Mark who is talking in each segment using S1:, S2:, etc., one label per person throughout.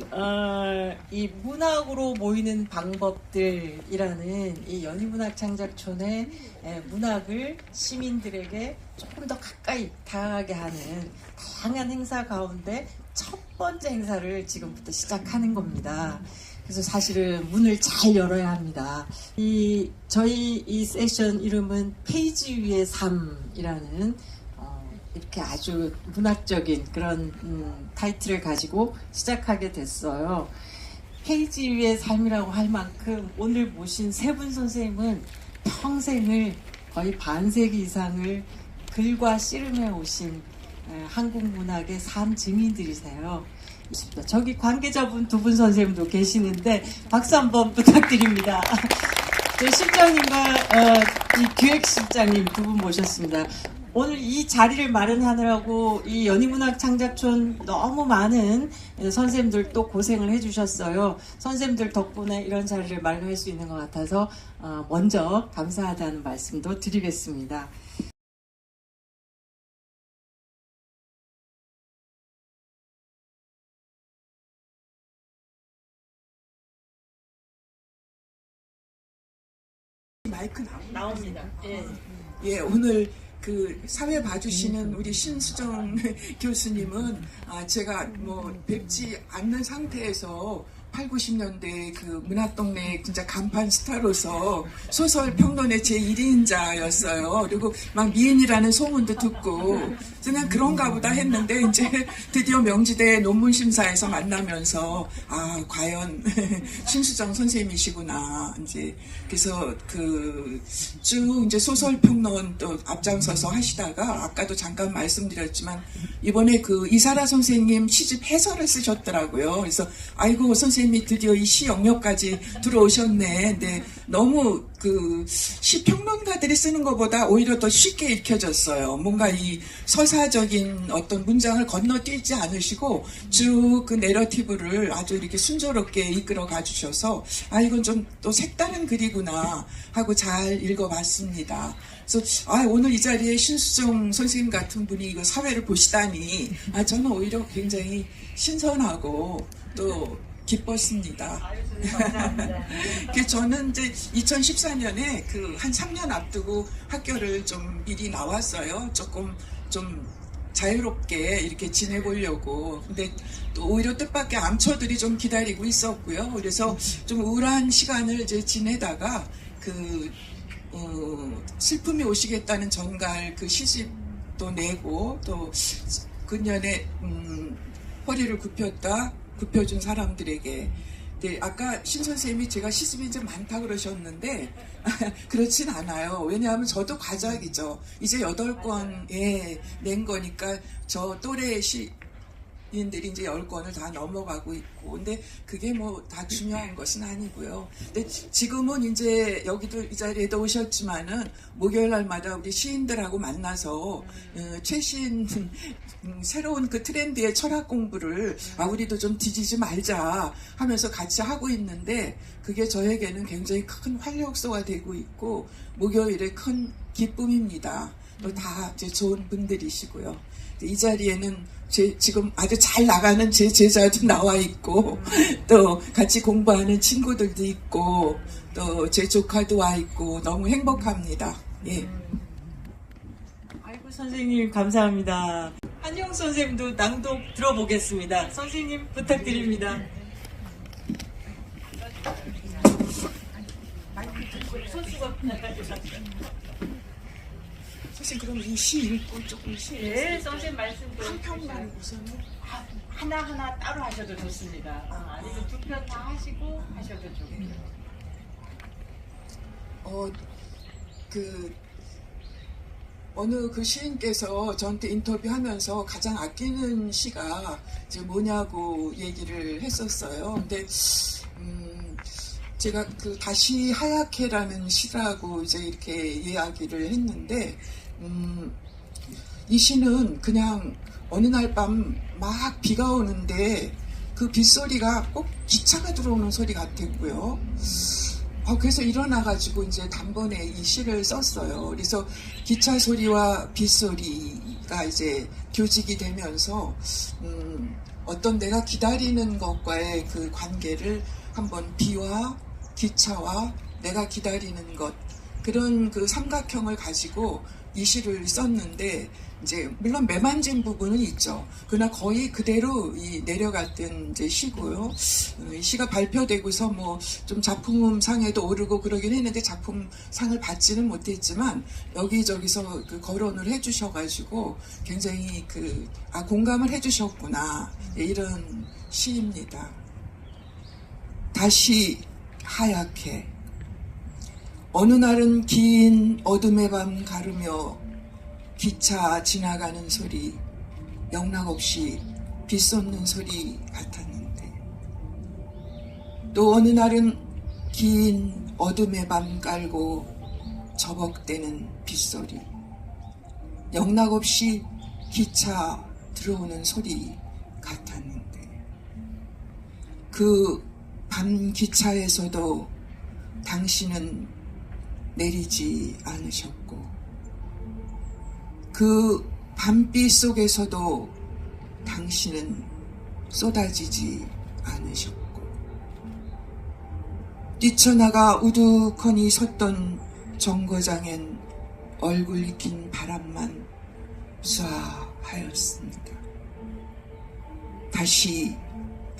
S1: 오늘은 이 문학으로 모이는 방법들이라는 이 연희문학창작촌의 문학을 시민들에게 조금 더 가까이 다가가게 하는 다양한 행사 가운데 첫 번째 행사를 지금부터 시작하는 겁니다. 그래서 사실은 문을 잘 열어야 합니다. 저희 이 세션 이름은 페이지 위의 삶이라는 이렇게 아주 문학적인 그런 타이틀을 가지고 시작하게 됐어요. 페이지 위의 삶이라고 할 만큼 오늘 모신 세 분 선생님은 평생을 거의 반세기 이상을 글과 씨름해 오신 한국 문학의 삶 증인들이세요. 저기 관계자분 두 분 선생님도 계시는데 박수 한번 부탁드립니다. 실장님과 이 기획실장님 두 분 모셨습니다. 오늘 이 자리를 마련하느라고 이 연희문학창작촌 너무 많은 선생님들 또 고생을 해주셨어요. 선생님들 덕분에 이런 자리를 마련할 수 있는 것 같아서 먼저 감사하다는 말씀도 드리겠습니다.
S2: 마이크
S1: 나옵니다. 예.
S2: 예, 오늘 그 사회 봐주시는 우리 신수정 교수님은 제가 뭐 뵙지 않는 상태에서 8, 90년대 그 문학동네 진짜 간판 스타로서 소설 평론의 제1인자였어요. 그리고 막 미인이라는 소문도 듣고 그냥 그런가 보다 했는데 이제 드디어 명지대 논문심사에서 만나면서 과연 신수정 선생님이시구나. 이제 그래서 그 쭉 이제 소설 평론 또 앞장서서 하시다가 아까도 잠깐 말씀드렸지만 이번에 그 이사라 선생님 시집 해설을 쓰셨더라고요. 그래서 아이고 선생님이 드디어 이 시 영역까지 들어오셨네. 근데 너무 그 시평론가들이 쓰는 것보다 오히려 더 쉽게 읽혀졌어요. 뭔가 이 서사적인 어떤 문장을 건너뛰지 않으시고 쭉 그 내러티브를 아주 이렇게 순조롭게 이끌어 가주셔서 이건 좀 또 색다른 글이구나 하고 잘 읽어봤습니다. 그래서 오늘 이 자리에 신수정 선생님 같은 분이 이거 사회를 보시다니 저는 오히려 굉장히 신선하고 또 기뻤습니다. 그래서 저는 이제 2014년에 그 한 3년 앞두고 학교를 좀 미리 나왔어요. 조금 좀 자유롭게 이렇게 지내보려고. 근데 또 오히려 뜻밖의 암초들이 좀 기다리고 있었고요. 그래서 좀 우울한 시간을 이제 지내다가 그 슬픔이 오시겠다는 전갈 그 시집도 내고 또 근년에 허리를 굽혀준 사람들에게. 네, 아까 신 선생님이 제가 시집이 좀 많다 그러셨는데 그렇진 않아요. 왜냐하면 저도 과작이죠. 이제 8권에 낸 거니까 저 또래 시인들이 이제 10권을 다 넘어가고 있고, 근데 그게 뭐 다 중요한 것은 아니고요. 근데 지금은 이제 여기도 이 자리에도 오셨지만은 목요일 날마다 우리 시인들하고 만나서 최신 새로운 그 트렌드의 철학 공부를 우리도 좀 뒤지지 말자 하면서 같이 하고 있는데 그게 저에게는 굉장히 큰 활력소가 되고 있고 목요일에 큰 기쁨입니다. 또 다 좋은 분들이시고요. 이 자리에는 지금 아주 잘 나가는 제 제자도 나와 있고 또 같이 공부하는 친구들도 있고 또 제 조카도 와 있고 너무 행복합니다. 예.
S1: 아이고 선생님 감사합니다. 한영 선생님도 낭독 들어보겠습니다. 선생님 부탁드립니다.
S2: 선생님 그럼 이 시 읽고 조금
S1: 네, 선생님 말씀도
S2: 한 편만 우선은
S1: 하나하나 따로 하셔도 좋습니다. 아니면 두 편 다 하시고 하셔도 좋고요.
S2: 어느 그 시인께서 저한테 인터뷰하면서 가장 아끼는 시가 이제 뭐냐고 얘기를 했었어요. 근데 제가 그 다시 하얗게라는 시라고 이제 이렇게 이야기를 했는데 이 시는 그냥 어느 날 밤 막 비가 오는데 그 빗소리가 꼭 기차가 들어오는 소리 같았고요. 그래서 일어나가지고 이제 단번에 이 시를 썼어요. 그래서 기차 소리와 빗소리가 이제 교직이 되면서 어떤 내가 기다리는 것과의 그 관계를 한번 비와 기차와 내가 기다리는 것, 그런 그 삼각형을 가지고 이 시를 썼는데, 이제 물론 매만진 부분은 있죠. 그러나 거의 그대로 이 내려갔던 이제 시고요. 이 시가 발표되고서 뭐 좀 작품상에도 오르고 그러긴 했는데 작품상을 받지는 못했지만 여기저기서 그 거론을 해주셔가지고 굉장히 공감을 해주셨구나, 이런 시입니다. 다시 하얗게. 어느 날은 긴 어둠의 밤 가르며 기차 지나가는 소리, 영락없이 비 쏟는 소리 같았는데, 또 어느 날은 긴 어둠의 밤 깔고 저벅대는 빗소리, 영락없이 기차 들어오는 소리 같았는데, 그 밤 기차에서도 당신은 내리지 않으셨고, 그 밤비 속에서도 당신은 쏟아지지 않으셨고, 뛰쳐나가 우두커니 섰던 정거장엔 얼굴 익힌 바람만 쏴하였습니다. 다시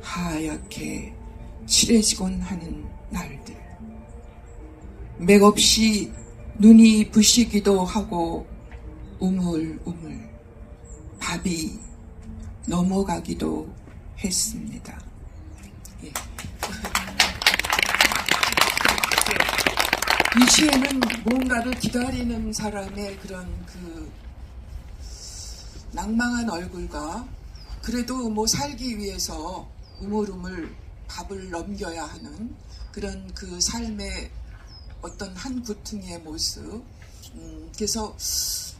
S2: 하얗게 칠해지곤 하는 날들, 맥없이 눈이 부시기도 하고 우물우물 밥이 넘어가기도 했습니다. 예. 이 시에는 무언가를 기다리는 사람의 그런 그 낭망한 얼굴과, 그래도 뭐 살기 위해서 우물우물 밥을 넘겨야 하는 그런 그 삶의 어떤 한 구퉁이의 모습, 그래서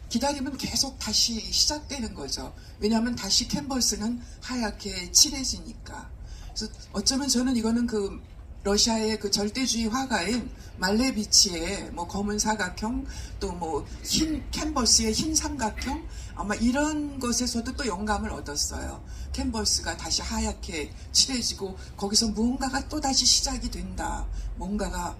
S2: 기다리면 계속 다시 시작되는 거죠. 왜냐하면 다시 캔버스는 하얗게 칠해지니까. 그래서 어쩌면 저는 이거는 그 러시아의 그 절대주의 화가인 말레비치의 뭐 검은 사각형, 또 뭐 흰 캔버스의 흰 삼각형, 아마 이런 것에서도 또 영감을 얻었어요. 캔버스가 다시 하얗게 칠해지고 거기서 무언가가 또 다시 시작이 된다, 뭔가가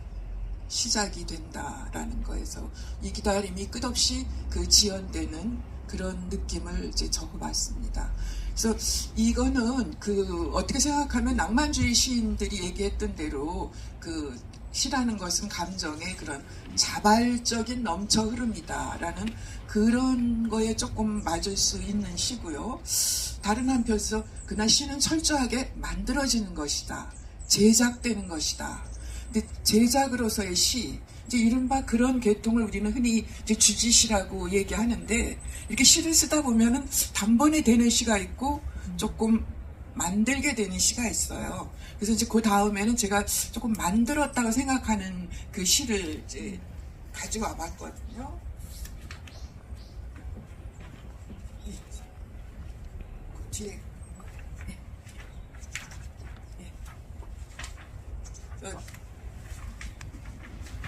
S2: 시작이 된다라는 거에서 이 기다림이 끝없이 그 지연되는 그런 느낌을 이제 적어봤습니다. 그래서 이거는 그 어떻게 생각하면 낭만주의 시인들이 얘기했던 대로 그 시라는 것은 감정의 그런 자발적인 넘쳐 흐름이다라는 그런 거에 조금 맞을 수 있는 시고요. 다른 한편에서 그날 시는 철저하게 만들어지는 것이다, 제작되는 것이다. 근데 제작으로서의 시, 이제 이른바 그런 계통을 우리는 흔히 이제 주지시라고 얘기하는데, 이렇게 시를 쓰다 보면은 단번에 되는 시가 있고 조금 만들게 되는 시가 있어요. 그래서 이제 그 다음에는 제가 조금 만들었다고 생각하는 그 시를 이제 가져와 봤거든요. 그 뒤에.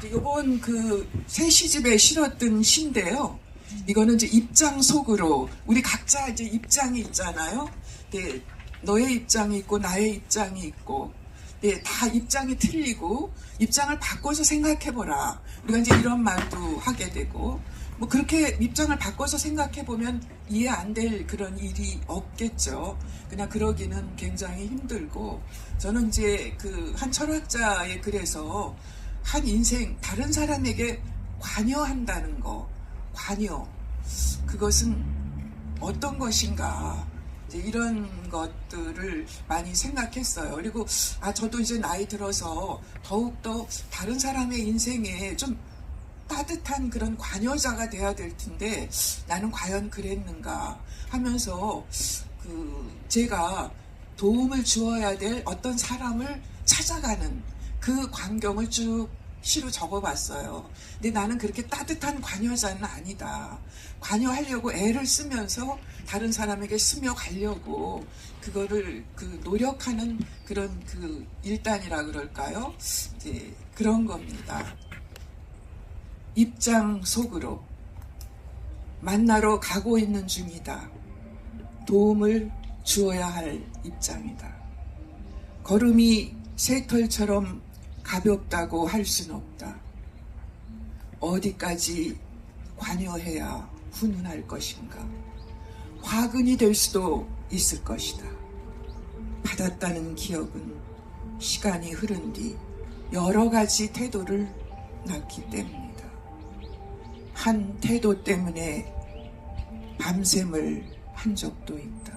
S2: 이번 그 새 시집에 실었던 시인데요. 이거는 이제 입장 속으로, 우리 각자 이제 입장이 있잖아요. 네, 너의 입장이 있고 나의 입장이 있고, 네, 다 입장이 틀리고 입장을 바꿔서 생각해보라. 우리가 이제 이런 말도 하게 되고, 뭐 그렇게 입장을 바꿔서 생각해보면 이해 안 될 그런 일이 없겠죠. 그냥 그러기는 굉장히 힘들고, 저는 이제 그 한 철학자의 글에서 한 인생, 다른 사람에게 관여한다는 거, 관여, 그것은 어떤 것인가, 이제 이런 것들을 많이 생각했어요. 그리고 저도 이제 나이 들어서 더욱더 다른 사람의 인생에 좀 따뜻한 그런 관여자가 돼야 될 텐데 나는 과연 그랬는가 하면서 제가 도움을 주어야 될 어떤 사람을 찾아가는 그 광경을 쭉 시로 적어봤어요. 근데 나는 그렇게 따뜻한 관여자는 아니다. 관여하려고 애를 쓰면서 다른 사람에게 스며가려고 그거를 노력하는 그런 일단이라 그럴까요? 이제 그런 겁니다. 입장 속으로 만나러 가고 있는 중이다. 도움을 주어야 할 입장이다. 걸음이 새털처럼 가볍다고 할 순 없다. 어디까지 관여해야 훈훈할 것인가. 화근이 될 수도 있을 것이다. 받았다는 기억은 시간이 흐른 뒤 여러 가지 태도를 낳기 때문이다. 한 태도 때문에 밤샘을 한 적도 있다.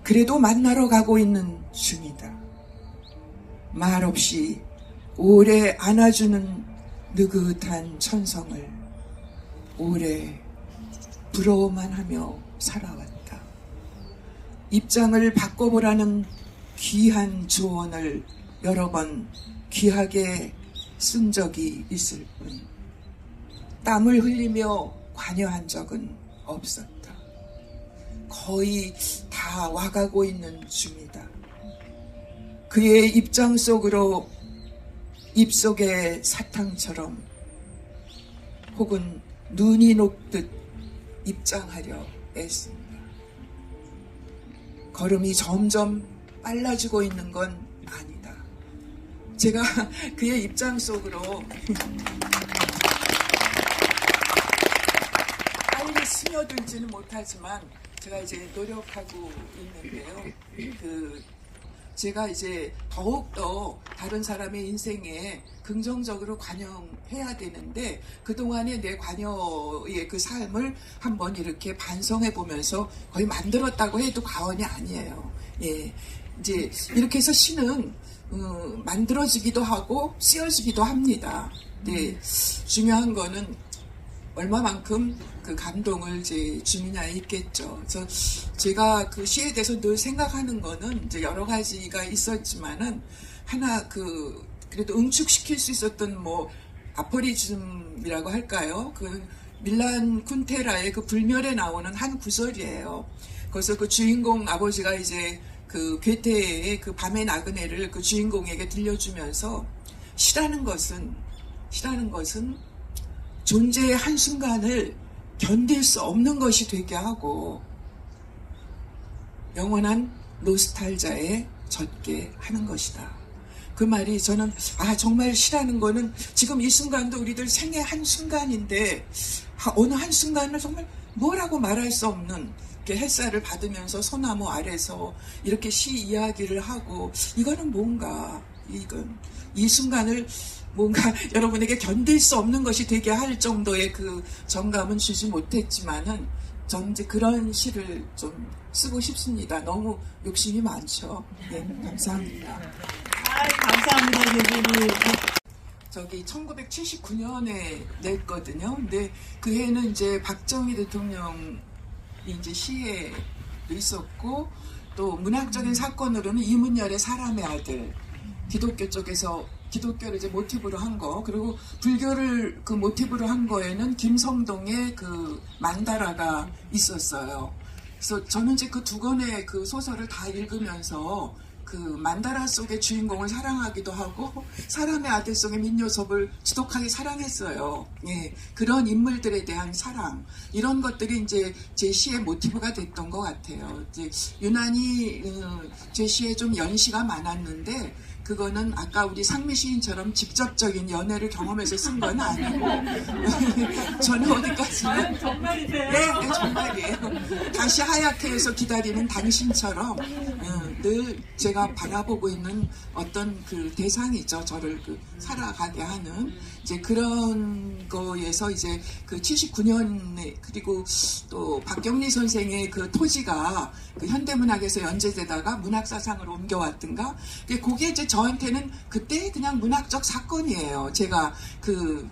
S2: 그래도 만나러 가고 있는 중이다. 말없이 오래 안아주는 느긋한 천성을 오래 부러워만 하며 살아왔다. 입장을 바꿔보라는 귀한 조언을 여러 번 귀하게 쓴 적이 있을 뿐 땀을 흘리며 관여한 적은 없었다. 거의 다 와가고 있는 중이다. 그의 입장 속으로 입속의 사탕처럼 혹은 눈이 녹듯 입장하려 애씁니다. 걸음이 점점 빨라지고 있는 건 아니다. 제가 그의 입장 속으로 빨리 스며들지는 못하지만 제가 이제 노력하고 있는데요. 제가 이제 더욱더 다른 사람의 인생에 긍정적으로 관여해야 되는데 그동안의 내 관여의 그 삶을 한번 이렇게 반성해 보면서 거의 만들었다고 해도 과언이 아니에요. 예. 이제 이렇게 해서 시는 만들어지기도 하고 쓰여지기도 합니다. 네. 중요한 거는 얼마만큼 그 감동을 이제 주느냐에 있겠죠. 그래서 제가 그 시에 대해서 늘 생각하는 거는 이제 여러 가지가 있었지만은 하나 그래도 응축시킬 수 있었던 뭐 아포리즘이라고 할까요? 그 밀란 쿤테라의 그 불멸에 나오는 한 구절이에요. 거기서 그 주인공 아버지가 이제 그 괴테의 그 밤의 나그네를 그 주인공에게 들려주면서 시라는 것은 존재의 한순간을 견딜 수 없는 것이 되게 하고 영원한 노스탈자에 젖게 하는 것이다. 그 말이 저는 정말 시라는 거는 지금 이 순간도 우리들 생의 한순간인데 어느 한순간을 정말 뭐라고 말할 수 없는 이렇게 햇살을 받으면서 소나무 아래서 이렇게 시 이야기를 하고 이거는 뭔가 이 순간을 뭔가 여러분에게 견딜 수 없는 것이 되게 할 정도의 그 정감은 주지 못했지만은 전 이제 그런 시를 좀 쓰고 싶습니다. 너무 욕심이 많죠. 네, 감사합니다.
S1: 감사합니다, 교수님.
S2: 저기 1979년에 냈거든요. 근데 그 해는 이제 박정희 대통령이 이제 시에 있었고 또 문학적인 사건으로는 이문열의 사람의 아들 기독교 쪽에서 기독교를 이제 모티브로 한 거, 그리고 불교를 그 모티브로 한 거에는 김성동의 그 만다라가 있었어요. 그래서 저는 이제 그 두 권의 그 소설을 다 읽으면서 그 만다라 속의 주인공을 사랑하기도 하고 사람의 아들 속의 민요섭을 지독하게 사랑했어요. 예, 그런 인물들에 대한 사랑, 이런 것들이 이제 제 시의 모티브가 됐던 것 같아요. 이제 유난히 제 시에 좀 연시가 많았는데 그거는 아까 우리 상미 시인처럼 직접적인 연애를 경험해서 쓴 건 아니고 저는 어디까지나
S1: 정말이세요?
S2: 네, 정말이에요. 다시 하얗게 해서 기다리는 당신처럼 늘 제가 바라보고 있는 어떤 그 대상이죠. 저를 살아가게 하는 이제 그런 거에서 이제 그 79년에 그리고 또 박경리 선생의 그 토지가 그 현대문학에서 연재되다가 문학사상으로 옮겨왔든가 그게 이제 저한테는 그때 그냥 문학적 사건이에요. 제가 그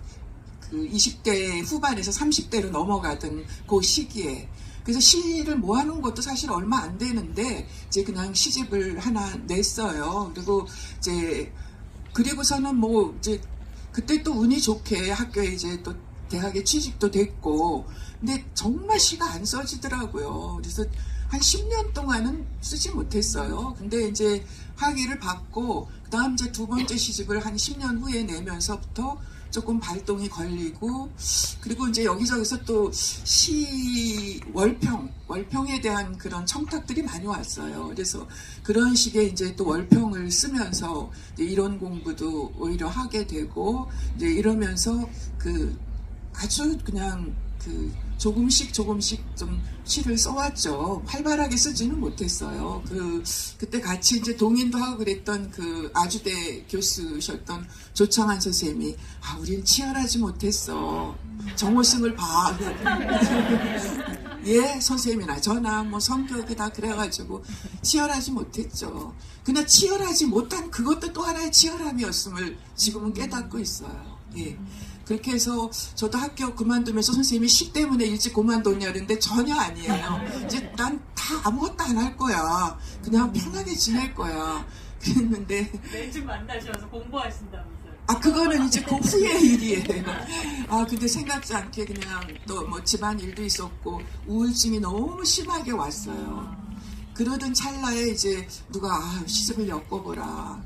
S2: 20대 후반에서 30대로 넘어가던 그 시기에. 그래서 시를 모아놓은 것도 사실 얼마 안 되는데 이제 그냥 시집을 하나 냈어요. 그리고 이제 그리고서는 뭐 이제 그때 또 운이 좋게 학교에 이제 또 대학에 취직도 됐고 근데 정말 시가 안 써지더라고요. 그래서 한 10년 동안은 쓰지 못했어요. 근데 이제 학위를 받고 그다음 이제 두 번째 시집을 한 10년 후에 내면서부터 조금 발동이 걸리고, 그리고 이제 여기저기서 또 월평에 대한 그런 청탁들이 많이 왔어요. 그래서 그런 식의 이제 또 월평을 쓰면서 이제 이론 공부도 오히려 하게 되고, 이제 이러면서 그 아주 그냥 그 조금씩 좀 시를 써왔죠. 활발하게 쓰지는 못했어요. 그때 같이 이제 동인도 하고 그랬던 그 아주대 교수셨던 조창한 선생님이, 우린 치열하지 못했어. 정호승을 봐. 예, 선생님이나 저나 뭐 성격이 다 그래가지고 치열하지 못했죠. 그냥 치열하지 못한 그것도 또 하나의 치열함이었음을 지금은 깨닫고 있어요. 예. 그렇게 해서 저도 학교 그만두면서 선생님이 시 때문에 일찍 그만뒀냐는데 전혀 아니에요. 이제 난 다 아무것도 안 할 거야. 그냥 편하게 지낼 거야. 그랬는데
S3: 매주 만나셔서 공부하신다면서요?
S2: 그거는 이제 그 후의 일이에요. 근데 생각지 않게 그냥 또 뭐 집안 일도 있었고 우울증이 너무 심하게 왔어요. 그러던 찰나에 이제 누가 시집을 엮어보라.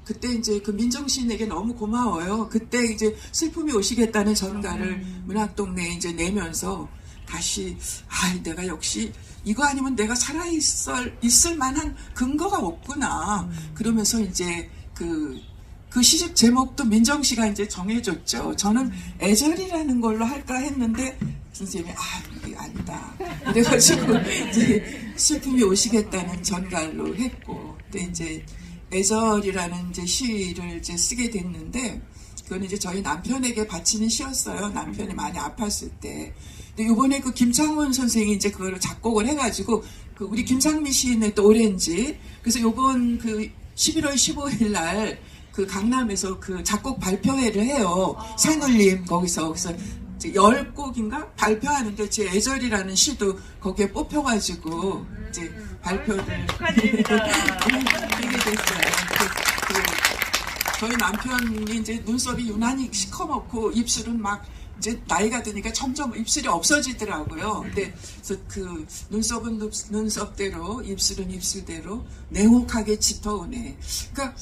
S2: 그때 이제 그 민정시인에게 너무 고마워요. 그때 이제 슬픔이 오시겠다는 전가를 문학동네에 이제 내면서 다시 내가 역시 이거 아니면 내가 있을 만한 근거가 없구나. 그러면서 이제 그 시집 제목도 민정씨가 이제 정해줬죠. 저는 애절이라는 걸로 할까 했는데 선생님이 이게 아니다. 그래가지고 이제 슬픔이 오시겠다는 전갈로 했고, 근데 이제 애절이라는 이제 시를 이제 쓰게 됐는데, 그건 이제 저희 남편에게 바치는 시였어요. 남편이 많이 아팠을 때. 근데 요번에 그 김창원 선생이 이제 그걸 작곡을 해가지고, 그 우리 김상미 시인의 또 오렌지. 그래서 요번 그 11월 15일 날 그 강남에서 그 작곡 발표회를 해요. 산울림 거기서. 그래서 10곡인가 발표하는데 제 애절이라는 시도 거기에 뽑혀가지고 이제 발표를 하게 됐어요. 저희 남편이 이제 눈썹이 유난히 시커멓고 입술은 막 이제 나이가 드니까 점점 입술이 없어지더라고요. 근데 그래서 그 눈썹은 눈썹대로, 입술은 입술대로 냉혹하게 짙어오네. 그러니까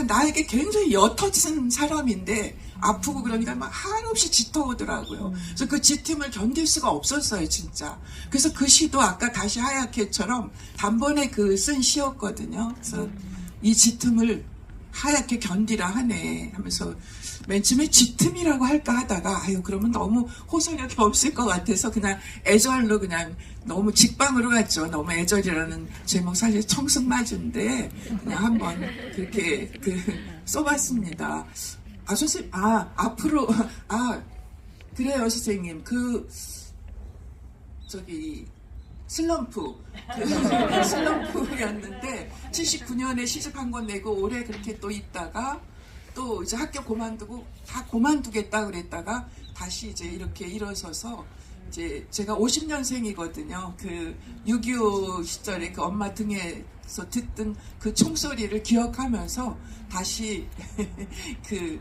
S2: 나에게 굉장히 옅어진 사람인데 아프고 그러니까 막 한없이 짙어오더라고요. 그래서 그 짙음을 견딜 수가 없었어요, 진짜. 그래서 그 시도 아까 다시 하얗게처럼 단번에 쓴 시였거든요. 그래서 이 짙음을 하얗게 견디라 하네 하면서 맨 처음에 짙음이라고 할까 하다가 그러면 너무 호소력이 없을 것 같아서 그냥 애절로 그냥 너무 직방으로 갔죠. 너무 애절이라는 제목 사실 청승맞은데 그냥 한번 그렇게 써봤습니다. 선생님, 앞으로 그래요, 선생님. 슬럼프였는데 79년에 시집 한 권 내고 올해 그렇게 또 있다가 또 이제 학교 그만두고 다 그만두겠다 그랬다가 다시 이제 이렇게 일어서서 이제 제가 50년생이거든요. 그 6.25 시절에 그 엄마 등에서 듣던 그 총소리를 기억하면서 다시 그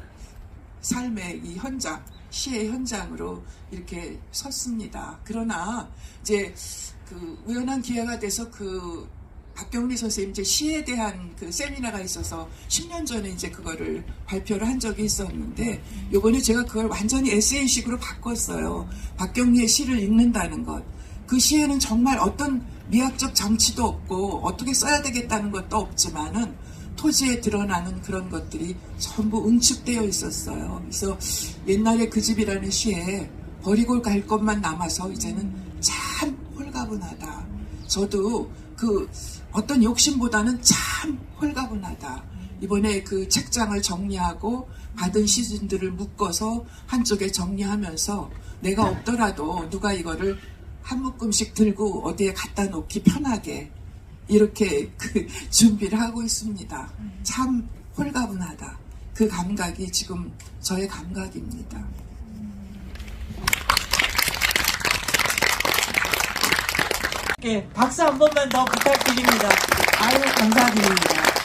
S2: 삶의 이 현장, 시의 현장으로 이렇게 섰습니다. 그러나 이제 그 우연한 기회가 돼서 그 박경리 선생님 이제 시에 대한 그 세미나가 있어서 10년 전에 이제 그거를 발표를 한 적이 있었는데 요번에 제가 그걸 완전히 에세이식으로 바꿨어요. 박경리의 시를 읽는다는 것. 그 시에는 정말 어떤 미학적 장치도 없고 어떻게 써야 되겠다는 것도 없지만은 토지에 드러나는 그런 것들이 전부 응축되어 있었어요. 그래서 옛날에 그 집이라는 시에 버리고 갈 것만 남아서 이제는 참 홀가분하다. 저도 그 어떤 욕심보다는 참 홀가분하다. 이번에 그 책장을 정리하고 받은 시즌들을 묶어서 한쪽에 정리하면서 내가 없더라도 누가 이거를 한 묶음씩 들고 어디에 갖다 놓기 편하게 이렇게 준비를 하고 있습니다. 참 홀가분하다. 그 감각이 지금 저의 감각입니다.
S1: 박수 한 번만 더 부탁드립니다. 감사드립니다.